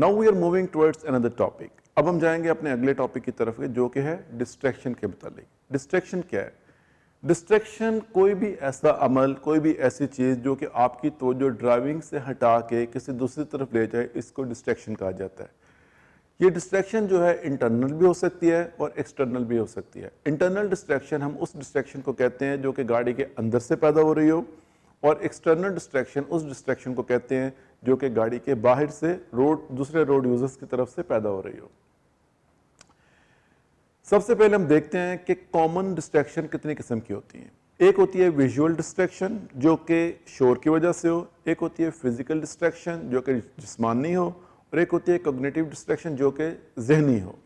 Now we are moving towards another topic. अब हम जाएंगे अपने अगले टॉपिक की तरफ जो कि है डिस्ट्रैक्शन के मुतालिक। डिस्ट्रैक्शन क्या है? डिस्ट्रैक्शन कोई भी ऐसा अमल, कोई भी ऐसी चीज़ जो कि आपकी तवज्जो ड्राइविंग से हटा के किसी दूसरी तरफ ले जाए, इसको डिस्ट्रैक्शन कहा जाता है। ये डिस्ट्रैक्शन जो है इंटरनल भी हो सकती है और एक्सटर्नल भी हो सकती है। इंटरनल डिस्ट्रैक्शन हम उस डिस्ट्रैक्शन को कहते हैं जो कि गाड़ी के अंदर से पैदा हो रही हो, और एक्सटर्नल डिस्ट्रैक्शन उस डिस्ट्रैक्शन को कहते हैं जो कि गाड़ी के बाहर से दूसरे रोड यूजर्स की तरफ से पैदा हो रही हो। सबसे पहले हम देखते हैं कि कॉमन डिस्ट्रैक्शन कितनी किस्म की होती हैं। एक होती है विजुअल डिस्ट्रैक्शन जो कि शोर की वजह से हो, एक होती है फिजिकल डिस्ट्रैक्शन जो कि जिस्मानी हो, और एक होती है कॉग्निटिव डिस्ट्रैक्शन जो कि जहनी हो।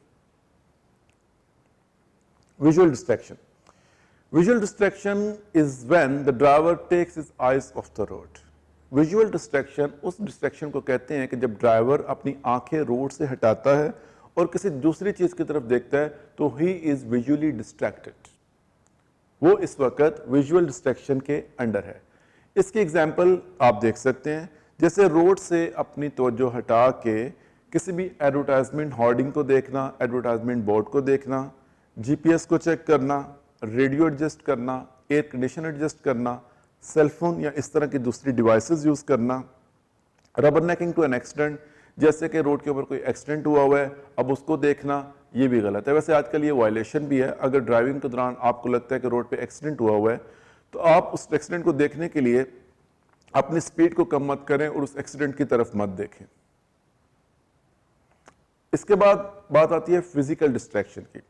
Visual distraction, visual distraction is when the driver takes his eyes off the road. Visual distraction उस डिस्ट्रैक्शन को कहते हैं कि जब ड्राइवर अपनी आंखें रोड से हटाता है और किसी दूसरी चीज की तरफ देखता है तो ही इज विजुअली डिस्ट्रैक्टेड, वो इस वक्त विजुअल डिस्ट्रैक्शन के अंडर है। इसकी एग्जांपल आप देख सकते हैं, जैसे रोड से अपनी तवज्जो हटा के किसी भी एडवर्टाइजमेंट होर्डिंग को देखना, एडवर्टाइजमेंट बोर्ड को देखना, जीपीएस को चेक करना, रेडियो एडजस्ट करना, एयर कंडीशन एडजस्ट करना, सेलफोन या इस तरह की दूसरी डिवाइसेस यूज करना, rubbernecking to an accident, जैसे कि रोड के ऊपर कोई एक्सीडेंट हुआ है अब उसको देखना, ये भी गलत है। वैसे आजकल ये वायलेशन भी है। अगर ड्राइविंग के दौरान आपको लगता है कि रोड पे एक्सीडेंट हुआ है तो आप उस एक्सीडेंट को देखने के लिए अपनी स्पीड को कम मत करें और उस एक्सीडेंट की तरफ मत देखें। इसके बाद बात आती है फिजिकल डिस्ट्रैक्शन की।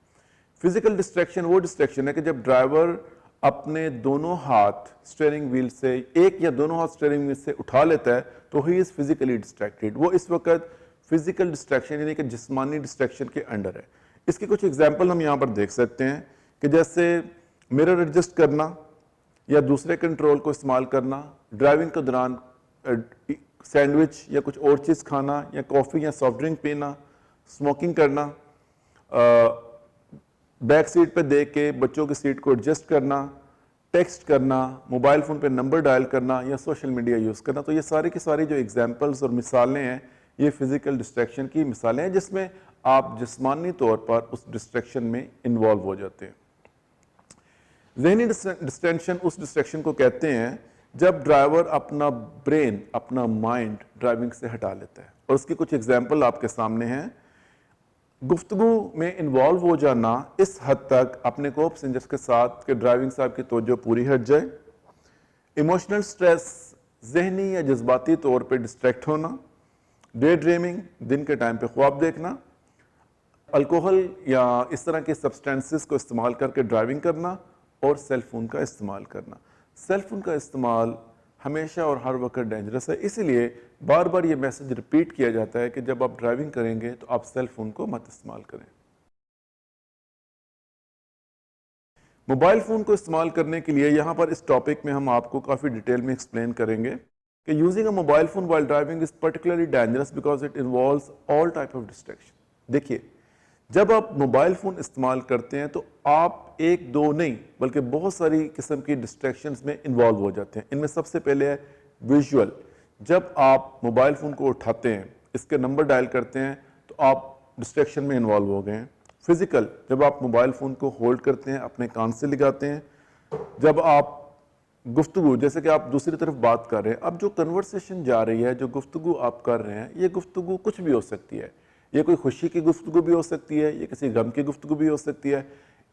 फिजिकल डिस्ट्रैक्शन वो डिस्ट्रैक्शन है कि जब ड्राइवर अपने दोनों हाथ स्टीयरिंग व्हील से, एक या दोनों हाथ स्टीयरिंग व्हील से उठा लेता है तो ही इज फिजिकली डिस्ट्रैक्टेड। वो इस वक्त फिजिकल डिस्ट्रैक्शन यानी कि जिस्मानी डिस्ट्रैक्शन के अंडर है। इसके कुछ एग्जांपल हम यहाँ पर देख सकते हैं कि जैसे मिरर एडजस्ट करना या दूसरे कंट्रोल को इस्तेमाल करना, ड्राइविंग के दौरान सैंडविच या कुछ और चीज़ खाना या कॉफ़ी या सॉफ्ट ड्रिंक पीना, स्मोकिंग करना, बैक सीट पे देख के बच्चों की सीट को एडजस्ट करना, टेक्स्ट करना, मोबाइल फ़ोन पे नंबर डायल करना या सोशल मीडिया यूज़ करना। तो ये सारी की सारी जो एग्जांपल्स और मिसालें हैं ये फिजिकल डिस्ट्रैक्शन की मिसालें हैं जिसमें आप जिस्मानी तौर पर उस डिस्ट्रैक्शन में इन्वॉल्व हो जाते हैं। ज़हनी डिस्ट्रैक्शन उस डिस्ट्रैक्शन को कहते हैं जब ड्राइवर अपना ब्रेन, अपना माइंड ड्राइविंग से हटा लेता है, और उसकी कुछ एग्जाम्पल आपके सामने हैं। गुफ्तगू में इन्वॉल्व हो जाना इस हद तक अपने को पैसेंजर्स के साथ कि ड्राइविंग से आपकी तवज्जो पूरी हट जाए। इमोशनल स्ट्रेस, जहनी या जज्बाती तौर पे डिस्ट्रैक्ट होना। डे ड्रीमिंग, दिन के टाइम पे ख्वाब देखना। अल्कोहल या इस तरह के सब्सटेंसेस को इस्तेमाल करके ड्राइविंग करना। और सेल फोन का इस्तेमाल करना। सेल फोन का इस्तेमाल हमेशा और हर वक्त डेंजरस है, इसीलिए बार बार ये मैसेज रिपीट किया जाता है कि जब आप ड्राइविंग करेंगे तो आप सेल फोन को मत इस्तेमाल करें। मोबाइल फोन को इस्तेमाल करने के लिए यहाँ पर इस टॉपिक में हम आपको काफ़ी डिटेल में एक्सप्लेन करेंगे कि using a mobile phone while driving is particularly dangerous because it involves all type of distraction. देखिए, जब आप मोबाइल फ़ोन इस्तेमाल करते हैं तो आप एक दो नहीं बल्कि बहुत सारी किस्म की डिस्ट्रैक्शंस में इन्वॉल्व हो जाते हैं। इनमें सबसे पहले है विजुअल। जब आप मोबाइल फ़ोन को उठाते हैं, इसके नंबर डायल करते हैं तो आप डिस्ट्रैक्शन में इन्वॉल्व हो गए हैं। फिजिकल, जब आप मोबाइल फ़ोन को होल्ड करते हैं, अपने कान से लगाते हैं, जब आप गुफ्तगू, जैसे कि आप दूसरी तरफ बात कर रहे हैं, अब जो कन्वर्सेशन जा रही है, जो गुफ्तगू आप कर रहे हैं, ये गुफ्तगू कुछ भी हो सकती है। ये कोई खुशी की गुफ्तगू भी हो सकती है, ये किसी गम की गुफ्तगू भी हो सकती है।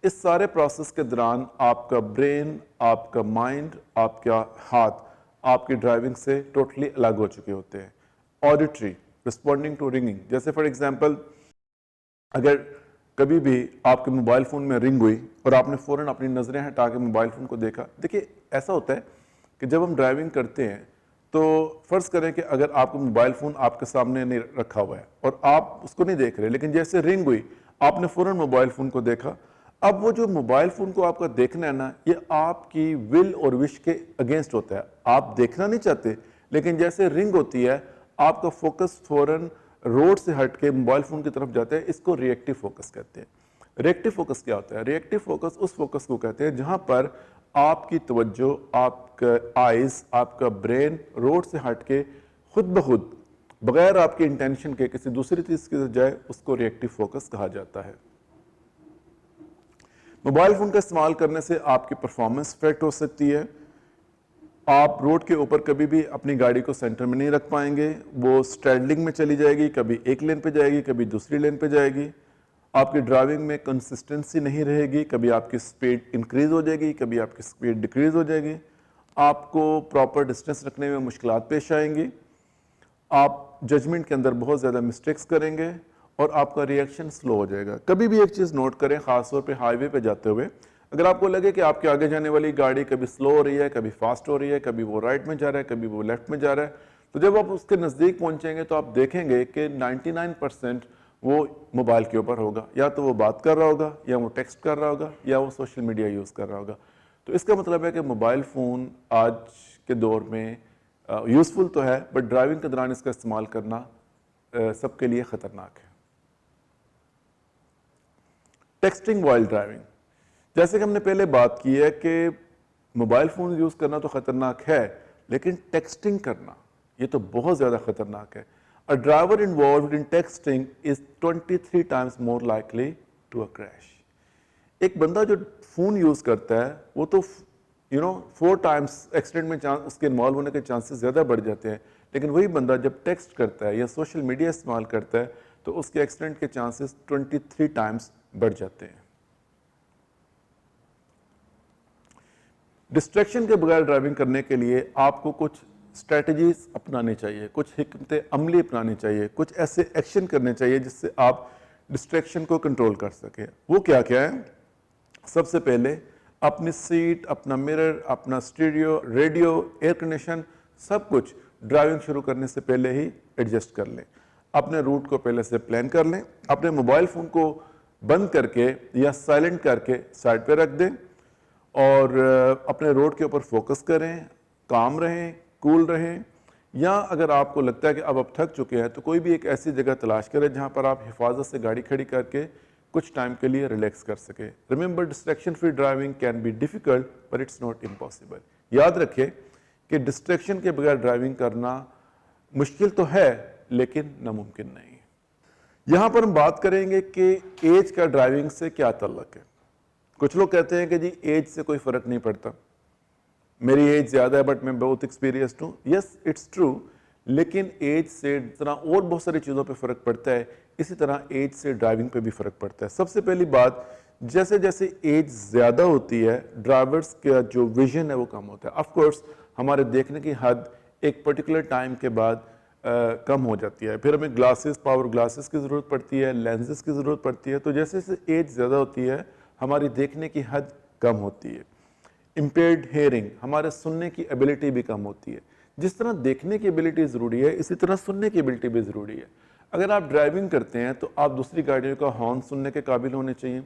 इस सारे प्रोसेस के दौरान आपका ब्रेन, आपका माइंड, आपका हाथ आपकी ड्राइविंग से टोटली अलग हो चुके होते हैं। ऑडिटरी, रिस्पॉन्डिंग टू रिंगिंग, जैसे फॉर एग्जांपल अगर कभी भी आपके मोबाइल फ़ोन में रिंग हुई और आपने फ़ौरन अपनी नज़रें हटा के मोबाइल फ़ोन को देखा। देखिए, ऐसा होता है कि जब हम ड्राइविंग करते हैं तो फ़र्ज़ करें कि अगर आपका मोबाइल फ़ोन आपके सामने नहीं रखा हुआ है और आप उसको नहीं देख रहे, लेकिन जैसे रिंग हुई आपने फ़ौरन मोबाइल फ़ोन को देखा। अब वो जो मोबाइल फ़ोन को आपका देखना है ना, ये आपकी विल और विश के अगेंस्ट होता है। आप देखना नहीं चाहते, लेकिन जैसे रिंग होती है आपका फोकस फ़ौरन रोड से हट के मोबाइल फ़ोन की तरफ जाता है। इसको रिएक्टिव फोकस कहते हैं। रिएक्टिव फोकस क्या होता है? रिएक्टिव फोकस उस फोकस को कहते हैं जहां पर आपकी तवज्जो, आपका आइज़, आपका ब्रेन रोड से हट के खुद ब खुद बगैर आपके इंटेंशन के किसी दूसरी चीज़ की जाए, उसको रिएक्टिव फोकस कहा जाता है। मोबाइल फ़ोन का इस्तेमाल करने से आपकी परफॉर्मेंस इफेक्ट हो सकती है। आप रोड के ऊपर कभी भी अपनी गाड़ी को सेंटर में नहीं रख पाएंगे, वो स्ट्रैडलिंग में चली जाएगी, कभी एक लेन पे जाएगी, कभी दूसरी लेन पे जाएगी। आपकी ड्राइविंग में कंसिस्टेंसी नहीं रहेगी, कभी आपकी स्पीड इंक्रीज हो जाएगी, कभी आपकी स्पीड डिक्रीज हो जाएगी। आपको प्रॉपर डिस्टेंस रखने में मुश्किलात पेश आएंगी। आप जजमेंट के अंदर बहुत ज़्यादा मिस्टेक्स करेंगे और आपका रिएक्शन स्लो हो जाएगा। कभी भी एक चीज़ नोट करें, ख़ासतौर पे हाईवे पे जाते हुए, अगर आपको लगे कि आपके आगे जाने वाली गाड़ी कभी स्लो हो रही है, कभी फास्ट हो रही है, कभी वो राइट में जा रहा है, कभी वो लेफ्ट में जा रहा है, तो जब आप उसके नज़दीक पहुंचेंगे तो आप देखेंगे कि 99% वो मोबाइल के ऊपर होगा। या तो वो बात कर रहा होगा, या वो टेक्स्ट कर रहा होगा, या वो सोशल मीडिया यूज़ कर रहा होगा। तो इसका मतलब है कि मोबाइल फ़ोन आज के दौर में यूज़फुल तो है, बट ड्राइविंग के दौरान इसका इस्तेमाल करना सबके लिए ख़तरनाक है। टेक्सटिंग वाइल ड्राइविंग, जैसे कि हमने पहले बात की है कि मोबाइल फ़ोन यूज़ करना तो ख़तरनाक है, लेकिन टेक्सटिंग करना ये तो बहुत ज़्यादा ख़तरनाक है। A driver involved in texting is 23 times more likely to a crash. एक बंदा जो फ़ोन यूज़ करता है वो तो 4 टाइम्स एक्सीडेंट में चांस उसके इन्वॉल्व होने के चांसेस ज़्यादा बढ़ जाते हैं, लेकिन वही बंदा जब टेक्स्ट करता है या सोशल मीडिया इस्तेमाल करता है तो उसके एक्सीडेंट के चांसेस 23 टाइम्स बढ़ जाते हैं। डिस्ट्रैक्शन के बगैर ड्राइविंग करने के लिए आपको कुछ स्ट्रेटजीज अपनानी चाहिए, कुछ हिकमत अमली अपनानी चाहिए, कुछ ऐसे एक्शन करने चाहिए जिससे आप डिस्ट्रैक्शन को कंट्रोल कर सकें। वो क्या क्या है? सबसे पहले अपनी सीट, अपना मिरर, अपना स्टीरियो, रेडियो, एयर कंडीशन, सब कुछ ड्राइविंग शुरू करने से पहले ही एडजस्ट कर लें। अपने रूट को पहले से प्लान कर लें। अपने मोबाइल फ़ोन को बंद करके या साइलेंट करके साइड पे रख दें और अपने रोड के ऊपर फोकस करें, काम रहें, कूल रहें। या अगर आपको लगता है कि अब आप थक चुके हैं तो कोई भी एक ऐसी जगह तलाश करें जहां पर आप हिफाजत से गाड़ी खड़ी करके कुछ टाइम के लिए रिलैक्स कर सके। Remember, distraction free driving can be difficult but it's not impossible. याद रखें कि डिस्ट्रैक्शन के बगैर ड्राइविंग करना मुश्किल तो है लेकिन नामुमकिन नहीं। यहां पर हम बात करेंगे कि एज का ड्राइविंग से क्या ताल्लुक है। कुछ लोग कहते हैं कि जी एज से कोई फर्क नहीं पड़ता, मेरी एज ज्यादा है बट मैं बहुत एक्सपीरियंस्ड हूं। यस, इट्स ट्रू, लेकिन एज से तरह और बहुत सारी चीज़ों पे फ़र्क पड़ता है, इसी तरह एज से ड्राइविंग पे भी फ़र्क पड़ता है। सबसे पहली बात, जैसे जैसे एज ज़्यादा होती है ड्राइवर्स का जो विजन है वो कम होता है। ऑफ कोर्स हमारे देखने की हद एक पर्टिकुलर टाइम के बाद कम हो जाती है, फिर हमें ग्लासेस, पावर ग्लासेस की ज़रूरत पड़ती है, लेंसेज की ज़रूरत पड़ती है। तो जैसे जैसे एज ज़्यादा होती है हमारी देखने की हद कम होती है। इम्पेयर्ड हेयरिंग, हमारे सुनने की एबिलिटी भी कम होती है। जिस तरह देखने की एबिलिटी ज़रूरी है, इसी तरह सुनने की एबिलिटी भी ज़रूरी है। अगर आप ड्राइविंग करते हैं तो आप दूसरी गाड़ियों का हॉर्न सुनने के काबिल होने चाहिए,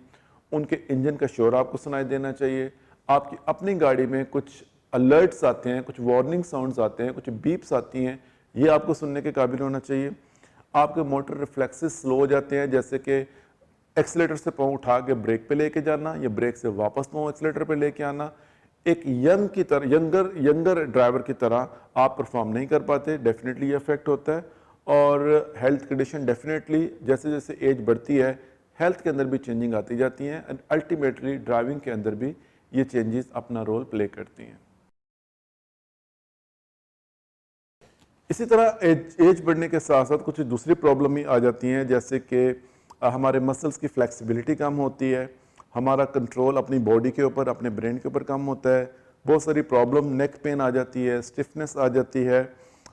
उनके इंजन का शोर आपको सुनाई देना चाहिए। आपकी अपनी गाड़ी में कुछ अलर्ट्स आते हैं, कुछ वार्निंग साउंड्स आते हैं, कुछ बीप्स आती हैं, ये आपको सुनने के काबिल होना चाहिए। आपके मोटर रिफ्लेक्सेस स्लो हो जाते हैं, जैसे कि एक्सीलेटर से पाँव उठा के ब्रेक पे लेके जाना या ब्रेक से वापस पाँव एक्सीलेटर पे लेके आना। एक यंगर ड्राइवर की तरह आप परफॉर्म नहीं कर पाते, डेफिनेटली ये अफेक्ट होता है। और हेल्थ कंडीशन डेफिनेटली जैसे जैसे एज बढ़ती है हेल्थ के अंदर भी चेंजिंग आती जाती हैं एंड अल्टीमेटली ड्राइविंग के अंदर भी ये चेंजेस अपना रोल प्ले करती हैं। इसी तरह एज बढ़ने के साथ साथ कुछ दूसरी प्रॉब्लम भी आ जाती हैं, जैसे कि हमारे मसल्स की फ्लेक्सिबिलिटी कम होती है, हमारा कंट्रोल अपनी बॉडी के ऊपर, अपने ब्रेन के ऊपर कम होता है, बहुत सारी प्रॉब्लम, नेक पेन आ जाती है, स्टिफनेस आ जाती है,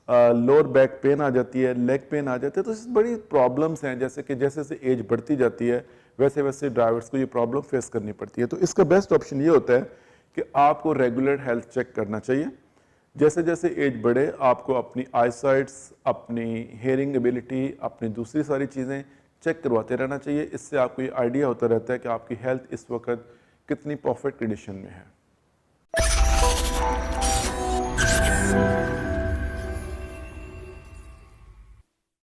लोअर बैक पेन आ जाती है, लेग पेन आ जाती है। तो इस बड़ी प्रॉब्लम्स हैं, जैसे कि जैसे जैसे एज बढ़ती जाती है वैसे वैसे ड्राइवर्स को ये प्रॉब्लम फेस करनी पड़ती है। तो इसका बेस्ट ऑप्शन ये होता है कि आपको रेगुलर हेल्थ चेक करना चाहिए। जैसे जैसे एज बढ़े आपको अपनी आई साइट्स, अपनी हेयरिंग एबिलिटी, अपनी दूसरी सारी चीज़ें चेक करवाते रहना चाहिए। इससे आपको ये आइडिया होता रहता है कि आपकी हेल्थ इस वक्त कितनी परफेक्ट कंडीशन में है।